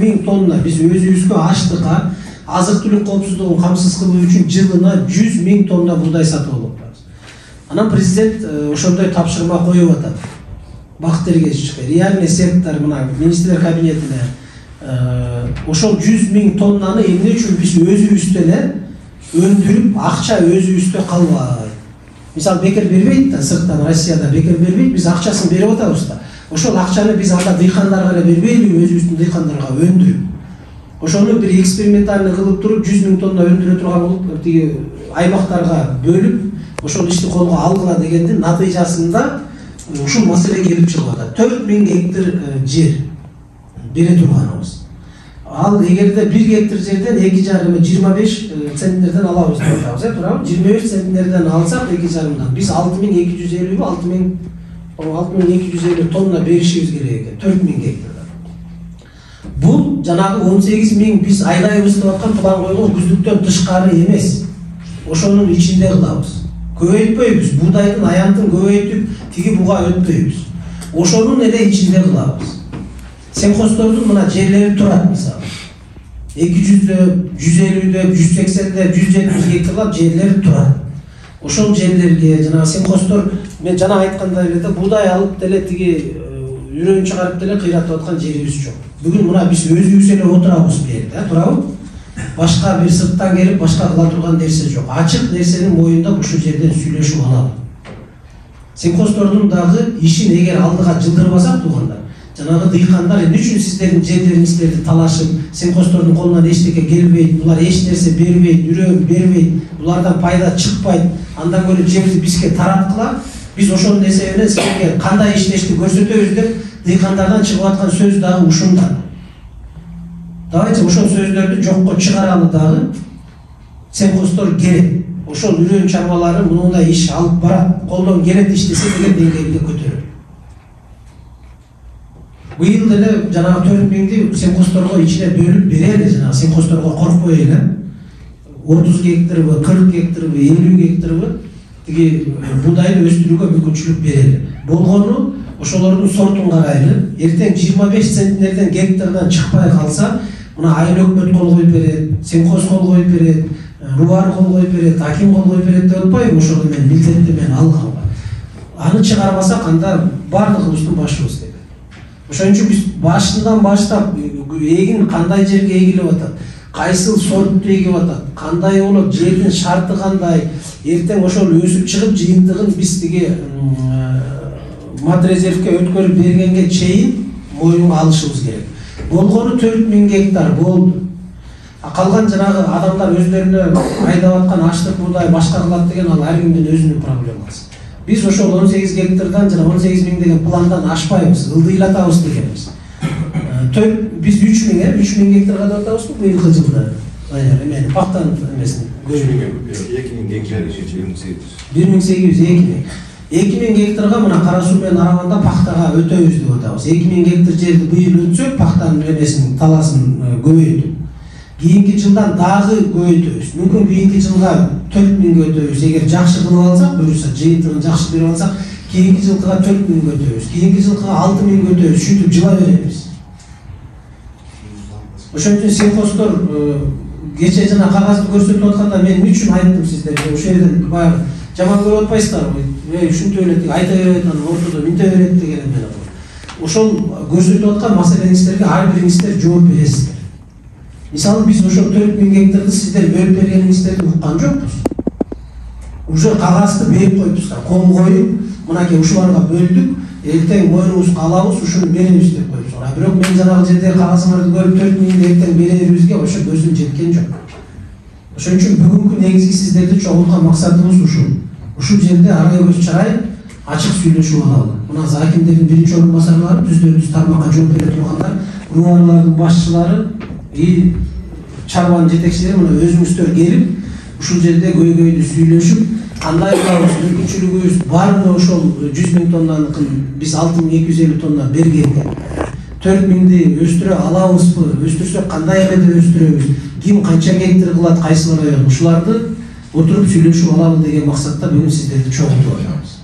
1000 тонна биз өзүбүзгө аштыкка азык-түлүк коопсуздугун камсыз кылуу үчүн жылына 100 000 тонна буудай сатып алып атабыз. Анан президент ошондой тапшырма коюп атат. Бакыт Эргечевичке, реальный сектор мына министрлер кабинетине ошол 100 000 тоннаны эмне үчүн биз өзүбүз деле өндүрүп, акча өзүбүздө калбайт. Мисалы бекер бербейт да, сырттан Россияда бекер бербейт, биз акчасын берип атабыз да. Ошол акчаны биз анда дыйкандарга эле бербейли, өзүбүздүн дыйкандарга өндүрүп. Ошону бир экспериментальный кылып туруп 100 000 тонна өндүрө турган тиги аймактарга бөлүп, ошол ишти колго алгыла дегендин натыйжасында ушул маселе келип чыгып атат. 4000 гектар жер бере турганыбыз. Ал эгерде 1 гектар жерден 2,25 центнерден алабыз деп атабыз, туурабы? 25 центнерден алсак 2,5дан биз 6250 6250 тонна беришибиз керек экен, 4000 гектардан. Бул жанагы 18 000 биз айдайбыз деп аткан план койгон күздүктөн тышкары эмес. Ошонун ичинде кылабыз. Көбөйтпөйбүз, буудайдын аянтын көбөйтүп, тиги буга өтпөйбүз. Ошонун эле ичинде кылабыз. Сельхоздордун мына жерлери турат мисалы. 200-дө, 150-дө, 180-дө, 170 гектарлап жерлери турат. Ошол жерлерге жана сельхоздор мен жана айткандай эле буудай алып деле тиги үрөөн чыгарып деле кыйратып аткан жерибиз жок. Бүгүн мына биз өзүбүз эле отурабыз бу жерде, туурабы? Башка бир сырттан келип башка кыла турган нерсе жок. Ачык нерсени моюндап ушул жерден сүйлөшүп алалы. Сельхоздордун дагы ишин эгер алдыга жылдырбасак туугандар, жанагы дыйкандар эмне үчүн сиздердин жерлериңиздерди талашып, сельхоздордун колунан эчтеке келбейт, булар эч нерсе бербейт, үрөөн бербейт, булардан пайда чыкпайт, андан көрө жерди бизге тараткыла, биз ошол нерсе менен силерге кандай иштешти көрсөтөбүз деп дыйкандардан чыгып аткан сөз дагы ушунда. Давайте ошол сөздөрдү жокко чыгаралы дагы. Сельхоздор керек. Ошол үрөөн чарбалары мындай иш алып барат, колдон келет иштесе деген деңгээлге көтөрөт. Быйыл деле жанагы 4000-ди сельхоздорго ичине бөлүп берели, жанагы сельхоздорго коркпой эле. 30 гектарбы, 40 гектарбы, 50 гектарбы тиги буудайды өстүрүүгө мүмкүнчүлүк берели. Болгону ошолордун сортун карайлы. Эртең 25 центнерден гектардан чыкпай калса, мына айыл өкмөт кол коюп берет, сельхоз кол коюп берет, рубар кол коюп берет, аким кол коюп берет деп атпайбы? Ошол менен милдетти мен алганга. Аны чыгарбасак анда бардыгыбыздын башыбыз деп. Ошон үчүн биз башынан баштап эгин кандай жерге эгилип атат, кайсыл сортту эгип атат, кандай болот, жердин шарты кандай, эртең ошол өсүп чыгып жыйынтыгын биз тиги матрезервке өткөрүп бергенге чейин моюнга алышыбыз керек. Болгону 4000 гектар болду. Калган жанагы адамдар өздөрүнө айдап аткан аштык буудай башка кылат деген ал ар кимдин өзүнүн проблемасы. Биз ошол 18 гектардан жана 18 000 деген пландан ашпайбыз, ылдыйлатабыз дегенбиз. Биз 3000 гектарга да атабызбы быйылкы жылда. Эмени пактан эмесин 2000 гектар 1800 2000 гектарга мына Кара Суу менен Араманда пактага өтөбүз деп атабыз. 2000 гектар жерди быйыл өтсөк, пактанын эмесин таласын көбөйтүп. Кийинки жылдан дагы көбөйтөбүз. Мүмкүн кийинки жылга 4000 өтөбүз. Эгер жакшы кылып алсак, буюрса жыйынтыгын жакшы берип алсак, кийинки жылкыга 4000 өтөбүз. Кийинки жылкыга 6000 өтөбүз. Шүйтүп жыла беребиз. Ошон үчүн сельхоздор кече жана кагазды көрсөтүп атканда мен үчүн айттым сиздерге. Ошол жерден баягы жаман көрүп атпайсыздарбы? Ушинте эле айта берет, анан ортодо минте берет деген эмне бар. Ошол көрсөтүп аткан маселеңиздерге ар бириңиздер жооп бересиздер. Мисалы биз ошол 4000 гектарды сиздер бөлүп бергениңиздерди уккан жокпуз. Уже кагазды берип коюптуздар, кол коюп, мынакей ушуларга бөлдүк, эртең моюнубузга алабыз, ушуну беребиз деп коюптуз. Бирок мен жанагы жердеги кагазыңарды көрүп 4000 эртең берерибизге ошо көзүм жеткен жок. Ошон үчүн бүгүнкү негизги сиздерди чогулткан максатыбыз ушул. Ушул жерде арай көз чарай ачык сүйлөшүп алалы. Мына акимдердин биринчи орун басарлары, түздөрүбүз тармакка жооп бере тургандар, рубарлардын башчылары, чарбанын жетекчилери мына өзүңүздөр келип, ушул жерде көйгөйдү сүйлөшүп, кандай кылабыз, мүмкүнчүлүгүбүз барбы ошол 100 000 тоннаныкын биз 6250 тонна бергенде 4000ди өстүрө алабызбы, өстүрсөк кандай эмеде өстүрөбүз, ким канча гектар кылат, кайсыл район, ушуларды отуруп сүйлөшүп алалы деген максатта бүгүн сиздерди чогултуп атабыз.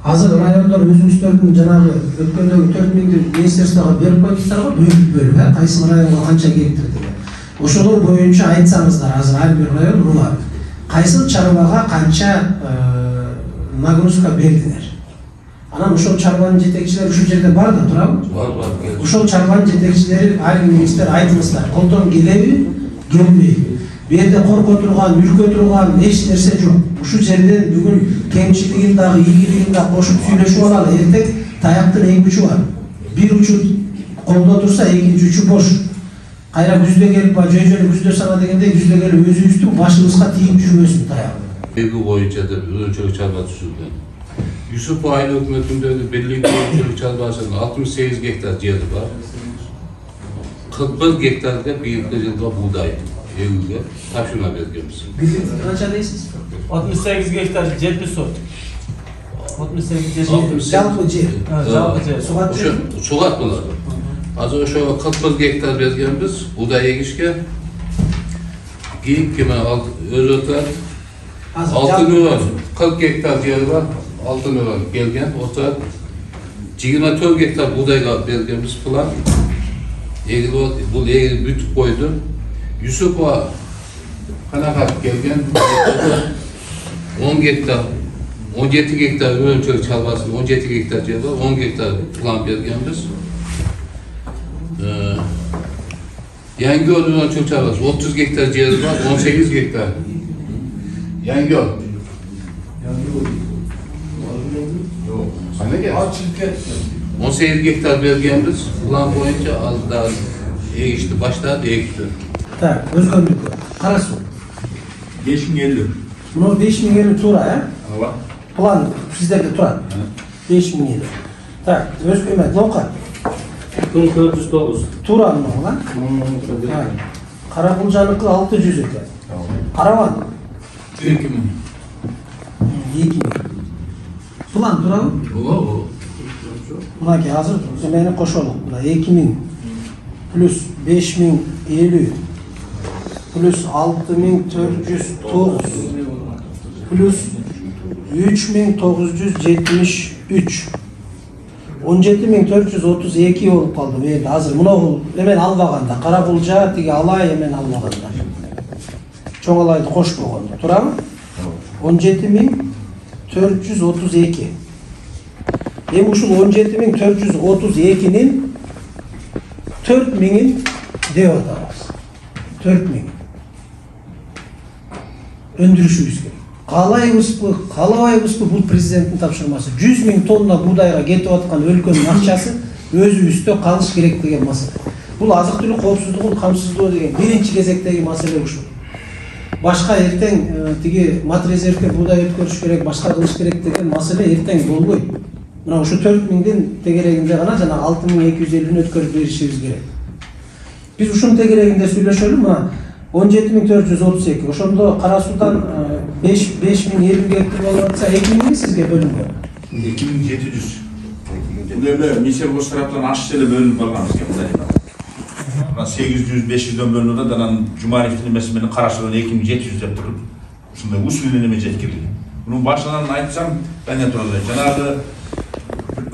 Азыр райондор өзүңүздөрдүн жанагы өткөндөгү 4 миңди министерствого берип койдуңуздарбы, бөлүп, кайсы районго канча келиптир деген. Ошолор боюнча айтсаңыздар, азыр ар бир район руа кайсы чарбага канча нагрузка бердилер. Анан ошол чарбанын жетекчилери ушул жерде бар да турабы? Бар. Ошол чарбанын жетекчилери ар бир министр айтыңыздар, колдон келеби, келбейби? Бу жерде корко турган, өлкө турган эч нерсе жок. Ушул жерден бүгүн кемчилигин дагы, ийгилигин дагы кошуп сүйлөшүп алалы. Эртең таяктын эки учу бар. Бир учу колдо турса, экинчи учу бош. Кайра күздө келип, жөн күздө сана дегенде күздө келип өзүбүздүн башыбызга тийип жүрбөсүн таягы. Belgi boyunca da ölçülük çarba düşürdü. Yusuf aile hükümetinde belli ölçülük çarbasının 68 hektar yeri var. 41 hektarda bir yılda buğday evinde taşına verdiğimiz. Kaça deysiz? 68 hektar yer su. 68 yer. Жалпы жер. Жалпы жер. Сугат жер. Sugat bunlar. Az önce 41 hektar verdiğimiz buğday ekişke giyik kime öz otar 6 milyon 40 hektar yeri var. 6 milyon gelgen otar 24 hektar buğdayla verdiğimiz plan bu eğri bütüp koydu. Yusuf'a kanakat gelgen 10 hektar 17 hektar ölçülük çalmasın 17 hektar yeri var. 10 hektar plan verdiğimiz Yangol ölçülük çalması 30 hektar yeri var. 18 hektar Yangol. Hani gel? 18 hektar verdiğimiz plan boyunca aldı işte başladı ekti. Так, өзгөндүк. Карасу. 5050. Мына 5000 эле туура, Ала. План сиздерде турат. 5000 эле. Так, өзгөмөт Нока. 1409. Туура мына. Каракулжаныкы 600 экен. Карабан 2000. 2000. План туурабы? Oo. Мынаки азыр эмени кошолук. Мына 2000 плюс 5050 плюс 6409 плюс 3973 17432 болуп калды. Мен азыр мына эмен албаганда, Каракулжа тиги алай эмен албаганда. Чоң алайды кошпогондо, туурабы? 17432. Эми ушул 17432-нин 4000-ин деп атабыз. 4000. Өндүрүшүбүз керек. Каалабайбызбы бул президенттин тапшырмасы. 100 000 тонна буудайга кетип аткан өлкөнүн акчасы өзүбүздө калыш керек деген маселе. Бул азык-түлүк коопсуздугун камсыздоо деген биринчи кезектеги маселе ушул. Башка эртең тиги мат резервге буудай өткөрүш керек, башка кылыш керек деген маселе эртең болбойт. Мына ушу 4000-дин тегерегинде гана жана 6250-ни өткөрүп беришибиз керек. Биз ушунун тегерегинде сүйлөшөлү, мына 17432. Ошондо Кара Суудан 5050 гектар болуп атса, 2000 сизге бөлүнгөн. 2700. Бул эме Мисер Бош тараптан аш эле бөлүнүп калган бизге мындай. Мына 800-500дөн бөлүнүп анан Жумаевдин эмеси менен Карашуудан 2700 деп туруп, ушундай усулдуу неме жеткирилген. Мунун башынан айтсам, кане туралы. Жанагы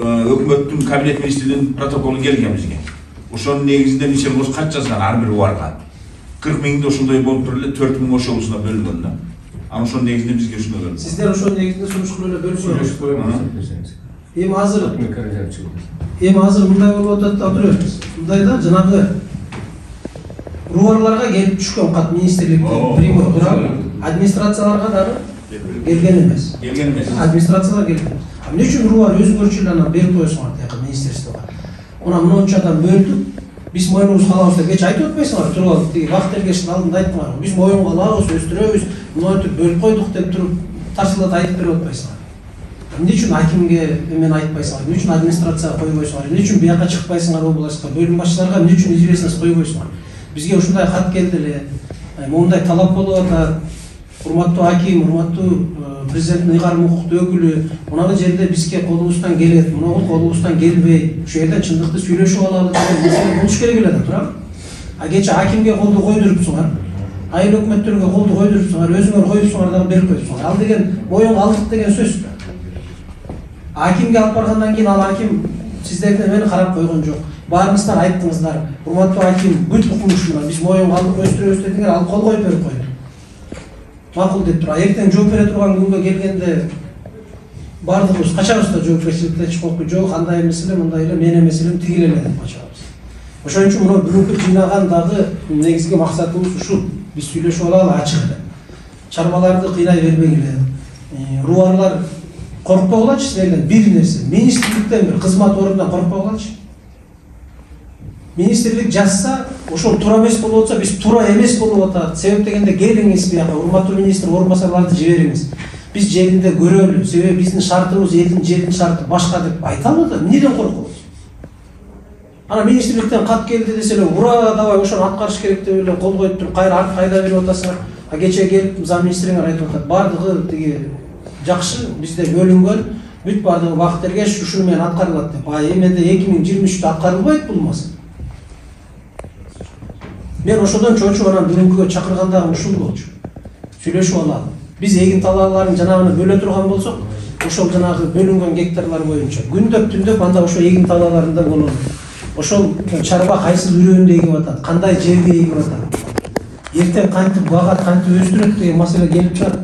өкмөттүн кабинет министринин протоколу келген бизге. Ошонун негизинде Мисер Бош кат жазган ар бир убарга. 40 000 ошондой болуп туруп эле 4 000 ошолусуна бөлүнгөн да. Анан ошонун негизинде бизге ушуну бөлүнгөн. Сиздер ошонун негизинде сунуш кылып эле бөлүшүңүз. Эми азыр мындай болуп атат да, отуребиз. Мындай да, жанагы рубарларга келип түшкөн кат министрликтен прибор турабы? Администрацияларга дагы келген эмес. Администрациялар келген. Эмне үчүн рубар өзгөрчү эле анан берип коесуңар тияка министрликтке? Мына мынча адам бөлдүк. Биз моюнубузга алабыз деп айтып атпайсыңар, туруп алып тиги вакыт эргештин алдында айттыңар. Биз моюнга алабыз, өстүрөбүз, мынтип бөлүп койдук деп туруп тарсылдап айтып берип атпайсыңар. Эмне үчүн акимге эмен айтпайсыңар? Эмне үчүн администрацияга койбойсуңар? Эмне үчүн бияка чыкпайсыңар областка? Бөлүм башчыларга эмне үчүн известность койбойсуңар? Бизге ушундай кат келди эле. Мондай талап болуп атат. Урматтуу аким, урматтуу президенттин ыйгарым укуктуу өкүлү, мына жерде бизге колубуздан келет, мына колубуздан келбей, ушул жерде чындыкты сүйлөшүп алалы деген маселе болуш керек эле да, туурабы? Кече акимге колду койдурупсуңар, айыл өкмөттөргө колду койдурупсуңар, өзүңөр коюпсуңар дагы берип коюпсуңар. Ал деген моюнга алдык деген сөз да. Акимге алып баргандан кийин ал аким сиздерден мени карап койгон жок. Баарыңыздар айттыңыздар. Урматтуу аким, бүт укмушуна биз моюнга алдык өстүрөбүз дедиңер, ал кол коюп берип койду. Макул деп туруп, эртең жооп бере турган күнгө келгенде бардыгыбыз качабыз да жоопкерчиликтен чыкпакпы, жок андай эмес эле, мындай эле, мен эмес эле, тигил эле деп качабыз. Ошон үчүн мына бүгүнкү жыйнаган дагы негизги максатыбыз ушул. Биз сүйлөшүп алалы ачык эле. Чарбаларды кыйнай бербегиле. Рубарлар коркпогулачы силерден бир нерсе. Министрликтен бир кызмат ордунан коркпогулачы. Министрлик жазса, ошол туура эмес болуп атса, биз туура эмес болуп атат. Себеп дегенде келиңиз бияка, урматтуу министр орун-басарларды жибериңиз. Биз жеринде көрөлү. Себеби биздин шартыбыз элдин жердин шарты башка деп айталы да, эмнеден коркобуз? Ана министрликтен кат келди деселер, ура, давай ошону аткарыш керек деп эле кол коюп туруп, кайда берип атасыңар? Кече келип зам министриңер айтып атат, бардыгы тиги жакшы, бизде бөлүнгөн, бүт бардыгы убакыт эргеш ушуну менен аткарылат деп. Эменде 2023-тө аткарылбайт бул маселе. Мен ошодон чочуп анан бүгүнкүгө чакыргандагым ушул болчу. Сүйлөшүп алалы. Биз эгин талааларын жанагыны бөлө турган болсок, ошол жанагы бөлүнгөн гектарлар боюнча күндөп түндөп анда ошо эгин талааларында бололу. Ошол чарба кайсы үрөндө эгип атат, кандай жерге эгип атат. Эртең кантип багат, кантип өстүрөт деген маселе келип чыгат.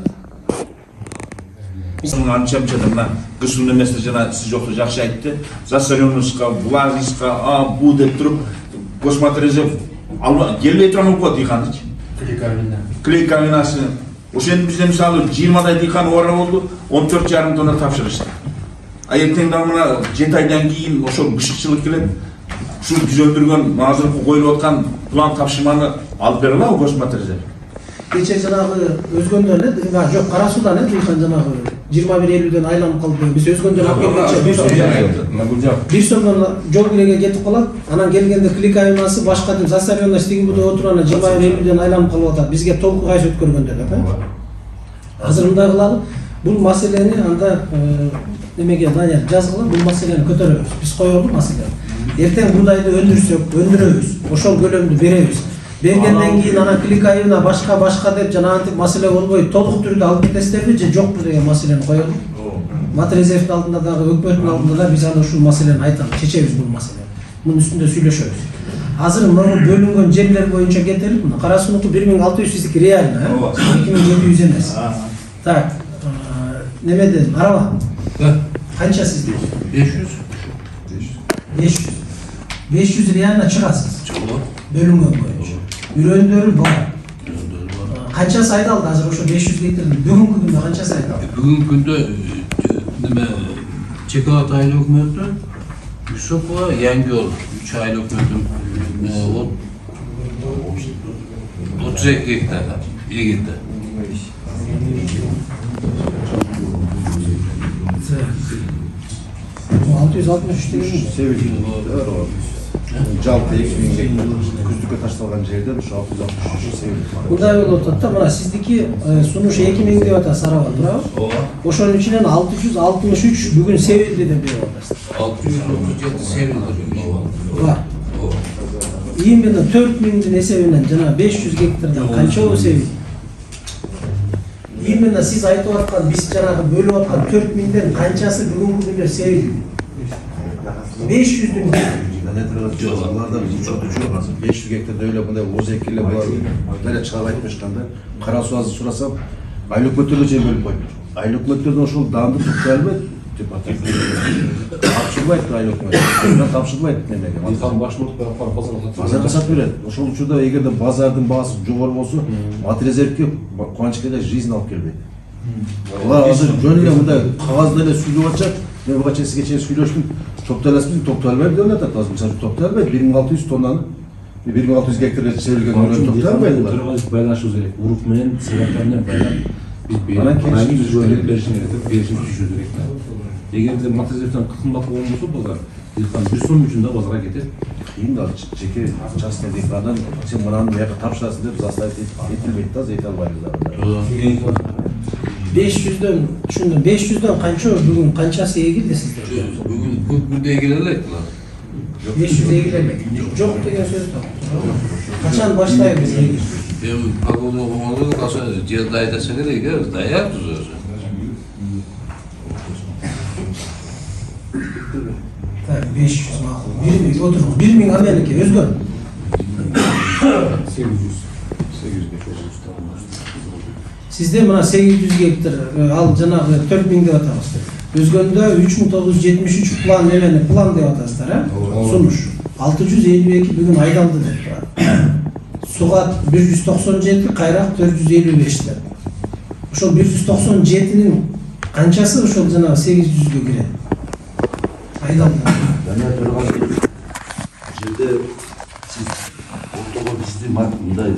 Биздин анча-мынча мына кысуу эмеси жана сиз жокто жакшы айтты. Засоренностька, влагость,ка, бу деп туруп, Госматрезерв келбей турган окуп дыйкандычы. Клейковинасы. Ошентип бизде мисалы 20 дыйкан ора болду, 14,5 тонна тапшырышты. Эртең дагы мына 7 айдан кийин ошол бышыкчылык келет. Ушул биз өндүргөн азыркы коюлуп аткан план тапшырманы алып бере алабы Госматрезерв? Кече жанагы өзгөндөн жок, Кара Суудан дыйкан жанагы 21-50ден айланып калды. Биз өзгөндөн алып келгенче бир сомдон жол киреге кетип калат. Анан келгенде клейковинасы башка деп засоренность деген буда отурган 21-50ден айланып калып атат. Бизге толку кайсы өткөргөндө деп. Азыр мындай кылалы. Бул маселени анда немеге Данияр жазгыла, бул маселени көтөрөбүз. Биз коелу маселени. Эртең бурдайды өндүрсөк, өндүрөбүз. Ошол көлөмдү беребиз. Бергенден кийин анан клейковина башка деп жана антип маселе болбой толук түрдө алып кетесиздерби же жокпу деген маселени коелу. Матрезервдин алдында дагы өкмөттүн алдында да биз аны ушул маселени айталы, чечебиз бул маселени. Мунун үстүндө сүйлөшөбүз. Азыр мына бөлүнгөн жерлер боюнча кетелик. Мына Кара Суунуку 1600 биздики реально, 2700 эмес. Так, немеден арала? Канча сизде? 500. 500 реально чыгасыз. Бөлүнгөн боюнча. Үрөндөрү бар. Канчасы айдалды азыр ошо 500 гектардан бүгүнкү күндө канчасы айдалды? Бүгүнкү күндө неме Чекалат айыл өкмөтү Юсупова Яңгөл 3 айыл өкмөтү 32 гектар эгилди. Жалпы 2000 гектар күздүккө ташталган жерден ушу 663 себеп. Мындай болуп атат да, мына сиздики сунуш 2000 деп атасыз, арабы, туурабы? Ошонун ичинен 663 бүгүн себилди деп берип атасыз. 637 себилди. Бар. Именно 4000'дин эсебинен жана 500 гектардан канчабы себилди? Именно сиз айтып аткан, биз жанагы бөлүп аткан 4000'ден канчасы бүгүнкү күндө себилди? 500'дүн Аларда биз учету жок. 500 гектарда эле мындай озек эле булар чыгып айтмашканда, Кара Суу азыр сурасам, айыл өкмөттөргө жер бөлүп койду. Айыл өкмөттөрдөн ошол даанды тутпай албайт деп атат. Тапшырбайт айыл өкмөт. Тапшырбайт немеге. Мантан башын утуп базарга сатып берет. Ошол учурда эгерде базардын баасы жогору болсо, Матрезервке Кубанычкеде жизнь алып келбейт. Булар азыр жөн эле мындай кагазда эле сүйлөп атышат. Мен буга чейин сизге сүйлөштүм. Топталасыз, топтай деп атат. Азыр мисалы топтай албайт. 1600 тоннаны 1600 гектарга себилген өрөөн топтай албайт. Байлашуу керек. Уруп менен себеп менен байлап биз беришimiz керек, беришimiz түшүрүш керек. Эгерде Матрезервден кымбат болгон болсо, булар дыйкан 100 сом үчүн да базарга кетет. Кийин да жеке частный дыйкандан сен мынаны мыяка тапшырасың деп заставить этилбейт да, эте албайбыз. 500'дөн түшүндүм. 500'дөн канча бүгүн канчасы эгилди сизде? Бүгүн көп күндө эгиле элек булар. 500 эгиле элек. Жок деген сөз да. Качан баштайбыз эгил? Эми погода болгондо качан жер дайдаса керек, даяпбыз өзү. 500 makul. 1.000 oturmuş. 1.000 Amerika özgön. 800 Sizde buna 800 hektar al janagı 4.000 деп атабыз. Özgöndө 3973 plan nemени plan деп атасыздар, ha? Sunuş. 652 bugün aydaldı деп турат. Сугат 197, кайрак 455 деп. Ошол 197'nin канчасы ошол жанагы 800гө кирет? Айдалды. Жана турган жерде сиз ортого бизди мындай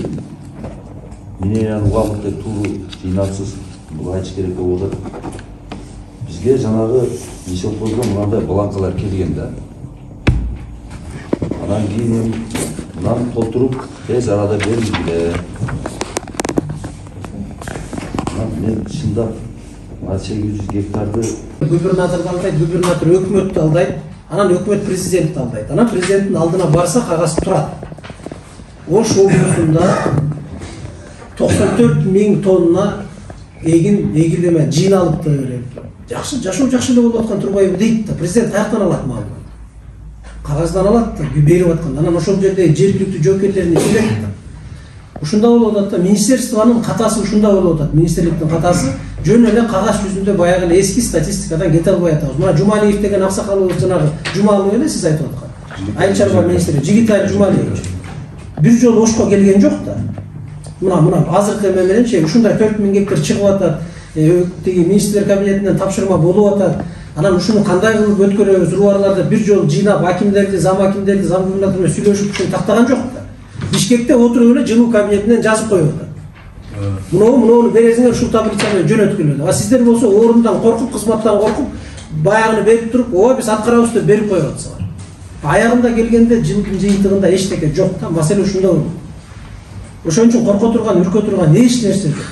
менен угамыкты тууру жыйнаксыз бул айтыш керек деп болот. Бизге жанагы Мишелковго мындай бланкалар келген да. Анан кийин мынаны толтуруп тез арада бериңиздер. Мен чындап 800 гектарды Губернатор алдайт, губернатор өкмөттү алдайт, анан өкмөт президентти алдайт. Анан президенттин алдына барса кагаз турат. Ош облусунда 94.000 тонна эгилдеме жыйналыпты деп. Жакшы, жашоо жакшы эле болуп аткан турбайбы дейт да. Президент каяктан алат малды? Кагаздан алат да, берип аткан. Анан ошол жерде жергиликтүү жоокерлерине келет да. Ушунда болуп атат да, министерствонун катасы ушунда болуп атат. Министрликтин катасы жөн эле кагаз жүзүндө баягы эле эски статистикадан кете албай атабыз. Мына Жумалиев деген аксакалыбыз жанагы Жумалов эле сиз айтып аткан. Айыл чарба министри Жигитали Жумалиевич. Бир жолу Ошко келген жок да. Мына азыркы эме мененчи ушундай 4000 гектар чыгып атат. Тиги министрлер кабинетинен тапшырма болуп атат. Анан ушуну кандай кылып өткөрөбүз, руарларды бир жолу жыйнап, акимдерди, зам губернатор менен сүйлөшүп ушуну тактаган жок да. Бишкекте отуруп эле жылуу кабинетинен жазып коюп атат. Муну бересиңер ушул таблица менен жөнөткүлө. А сиздер болсо орундан коркуп, кызматтан коркуп, баягыны берип туруп, ооба биз аткарабыз деп берип коюп атсыңар. Аягында келгенде жылдын жыйынтыгында эчтеке жок да, маселе ушунда болот. Ошон үчүн корко турган, үркө турган эч нерсе жок.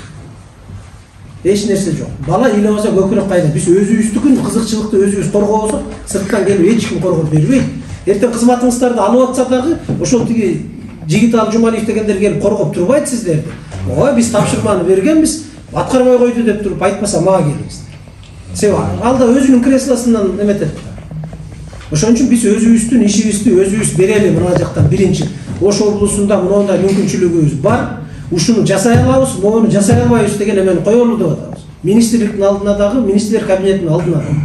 Эч нерсе жок. Бала иле болсо көкүрөк кайда. Биз өзүбүздүкүн кызыкчылыкты өзүбүз коргобосок, сырттан келип эч ким коргоп бербейт. Эртең кызматыңыздарды алып атса дагы, ошол тиги Жигитал Жумалиев дегендер келип коргоп турбайт сиздерди. Ооба биз тапшырманы бергенбиз, аткарбай койду деп туруп айтпаса мага келиңиздер. Себеби алда өзүнүн креслосунан эметет. Ошон үчүн биз өзүбүздүн ишибизди өзүбүз берели мына жактан биринчи. Ош облусунда мындай мүмкүнчүлүгүбүз бар. Ушуну жасай алабыз, мону жасай албайбыз деген эмени коелу деп атабыз. Министрликтин алдына дагы, министрлер кабинетинин алдына дагы.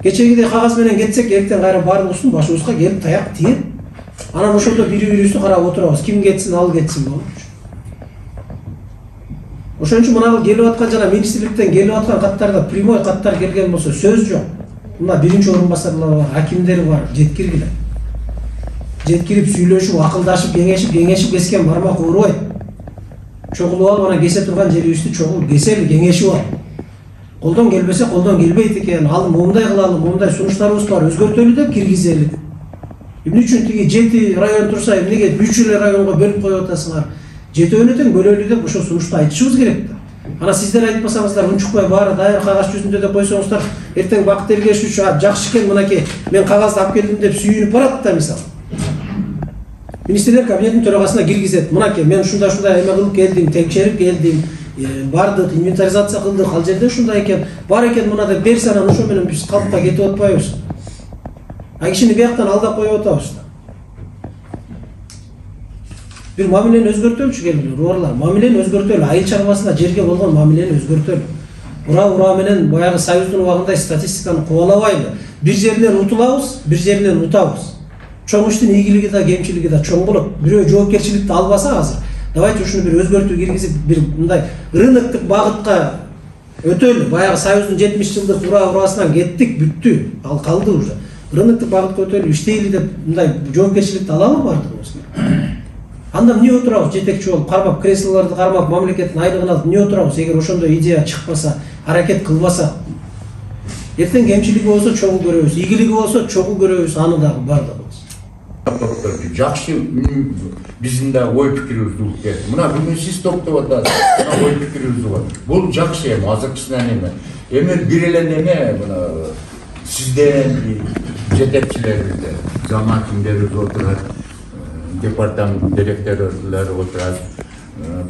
Кечегидей кагаз менен кетсек, эртең кайра баарыбыздын башыбызга келип таяк тиет. Анан ошондо бири-бирибизди карап отурабыз. Ким кетсин, ал кетсин болчу. Ошон үчүн мына келип аткан жана министрликтен келип аткан каттарда прямой каттар келген болсо сөз жок. Мына биринчи орун басарлар бар, акимдер бар, жеткиргиле. Жеткирип сүйлөшүп, акылдашып, кеңешип кескен бармак уурбайт. Чогулуп алып анан кесе турган жерибизди чогулуп кесели, кеңешип алып. Колдон келбесе колдон келбейт экен, ал момундай кылалы, момундай сунуштарыбыз бар, өзгөртөлү деп киргизели. Эмне үчүн тиги 7 район турса, эмнеге 3 эле районго бөлүп коюп атасыңар? 7 тең бөлөлү деп ошо сунушту айтышыбыз керек да. Ана сиздер айтпасаңыздар, унчукпай баары дайыр кагаз жүзүндө деп койсоңуздар, эртең Бакыт Эргешевич жакшы экен, мынакей мен кагазды алып келдим деп сүйүнүп барат да мисалы. Министрлер кабинетинин төрагасына киргизет. Мынакей мен ушундай эме кылып келдим, текшерип келдим, бардык, инвентаризация кылдык, ал жерде ушундай экен, бар экен мына деп берсе, анан ошо менен биз калпка кетип атпайбыз. А кишини бияктан алдап коюп атабыз да. Бир мамилени өзгөртөлүчү келди, руарлар. Мамилени өзгөртөлү, айыл чарбасына жерге болгон мамилени өзгөртөлү. Ура менен баягы Союздун убагында статистиканы кубалабайлы. Бир жеринен утулабыз, бир жеринен утабыз. Чоң иштин ийгилиги да, кемчилиги да чоң болот. Бирөө жоопкерчиликти албаса азыр, давайте ушуну бир өзгөртүү киргизип, бир мындай рыноктук багытка өтөлү. Баягы Союздун 70 жылдык урасынан кеттик, бүттү. Ал калды уже. Рыноктук багытка өтөлү, иштейли деп мындай жоопкерчиликти алалы бардыгыбыз. Анда эмне отурабыз, жетекчи болуп, кармап, креслолорду кармап, мамлекеттин айлыгын алып эмне отурабыз, эгер ошондой идея чыкпаса, аракет кылбаса. Эртең кемчилиги болсо чогуу көрөбүз, ийгилиги болсо чогуу көрөбүз, аны дагы бардыгыбыз. Жакшы биздин да ой пикирибиз улуп мына бүгүн сиз токтоп атасыз, мына ой пикирибиз бар. Бул жакшы эми, азыркысынан эме. Эми бир эле неме мына сизден жетекчилерибизде, зам акимдерибиз отурат, департамент директорлору отурат.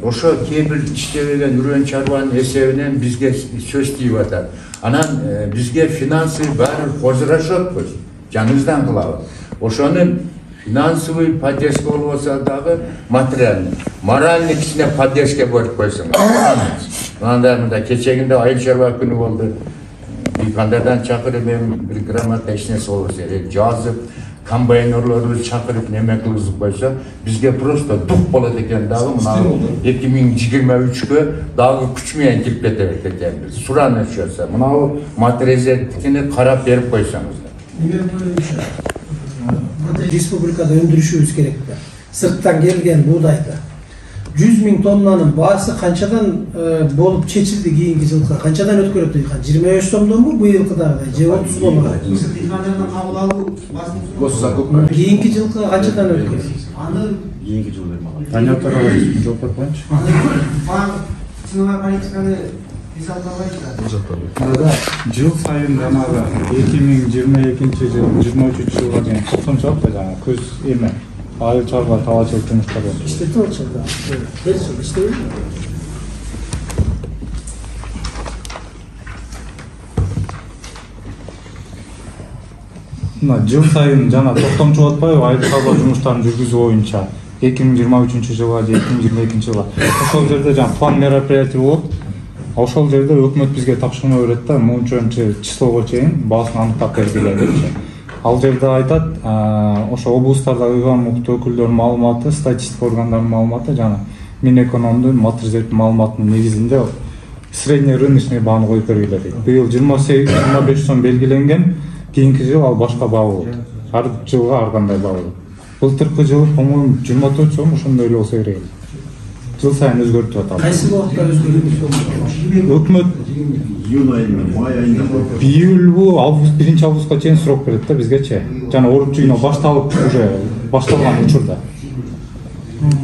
ошо кээ бир иштебеген үрөн чарбанын эсебинен бизге сөз тийип атат. Анан бизге финансовый баары козурашатпыз, жаңыбыздан кылабыз. Ошону финансовый поддержка болбосо дагы материальный, моральный кичине поддержка берип койсоңуз. Анда мында кечегинде айыл чарба күнү болду. Дыйкандардан чакырып эми бир грамота эч нерсе болбосо керек жазып, комбайнерлорду чакырып неме кылгызып койсо, бизге просто дух болот экен дагы мына 2023-кө дагы күч менен кирип кетебиз экенбиз. Сураны чөсө, мына материалдыкini карап берип койсоңуздар. Республикада өндүрүшүбүз керек да. Сырттан келген буудайды 100 000 тоннанын баасы канчадан болуп чечилди кийинки жылга? Канчадан өткөрөт дыйкан? 25 сомдонбу быйылкыдагыдай же 30 сомго? Дыйкандардан кабыл алуу Госсакупна. Кийинки жылга канчадан өткөрөт? Аны Кийинки жыл бермеген. Таняттар жооп берпейинчи. ценовая политиканы биз албайбыз да. Жыл сайын жанагы 2022 жыл 23 жылга чейин токтом чыгат да жанагы көз эме айыл чарба талаачылык жумуштар болот. İşte torçada. Belki işte öyle. Мына жыл сайын жана токтом чыгып атпайбы айыл чарба жумуштарын жүргүзүү боюнча 2023 жылга же 2022 жылга ошол жерде жана план мероприятий болот. Ошол жерде өкмөт бизге тапшырма берет да мончончу числого чейин баасын аныктап бергиле депчи. Ал жерде айтат, ошо облустарда ыйган укуктуу өкүлдөрдүн маалыматы, статистика органдарынын маалыматы жана Минэкономдун материалдык маалыматынын негизинде средний рыночный бааны коюп бергиле дейт. Быйыл 28-25 сом белгиленген, кийинки жыл ал башка баа болот. Ар жылга ар кандай баа болот. Былтыркы жылы, по-моему, 24 сом ошондой эле болсо керек. Жыл сайын өзгөртүп атат. Кайсы убакытта өзгөрүп? Өкмөт Июнь айында, май айында. июль август 1-августка чейин срок берет да бизгечи. Жана орун жыйноо башталып уже башталган учурда.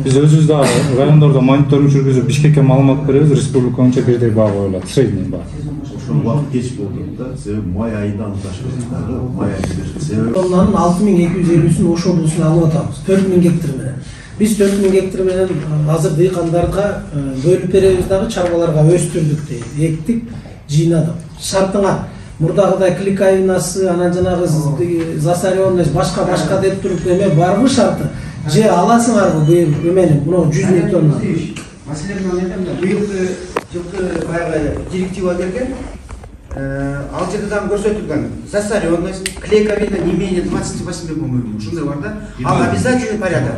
Биз өзүбүз да райондордо мониторинг жүргүзүп Бишкекке маалымат беребиз, республика боюнча бирдей баа коюлат, средний баа. Ошол убакыт кеч болду да. Себеби май айынан башталды. Май айында себеби Тоннанын 6250-син Ош облусуна алып атабыз. 4000 гектар менен. Биз 4000 гектар менен азыр дыйкандарга бөлүп беребиз дагы чарбаларга өстүрдүк дейт. Эктик, жыйнадык. Шартыңа мурдагыдай клейковинасы, анан жанагы засоренность башка деп туруп эме барбы шарты? Же аласыңарбы быйыл эмени, мына 100 000 тонна? Маселе менен айтам да, быйылкы жылкы баягы директива келген, ал жерде дагы көрсөтүлгөн засоренность, клейковина не менее 28, по-моему, ушундай бар да. Ал обязательный порядок.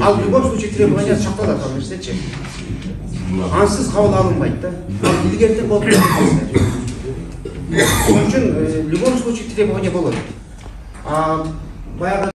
Ал в любом случае требования сакталат, албетте. Ансыз кабыл алынбайт да. Ал илгертен болуп кетет. Ошон үчүн в любом случае требования болот. Баягы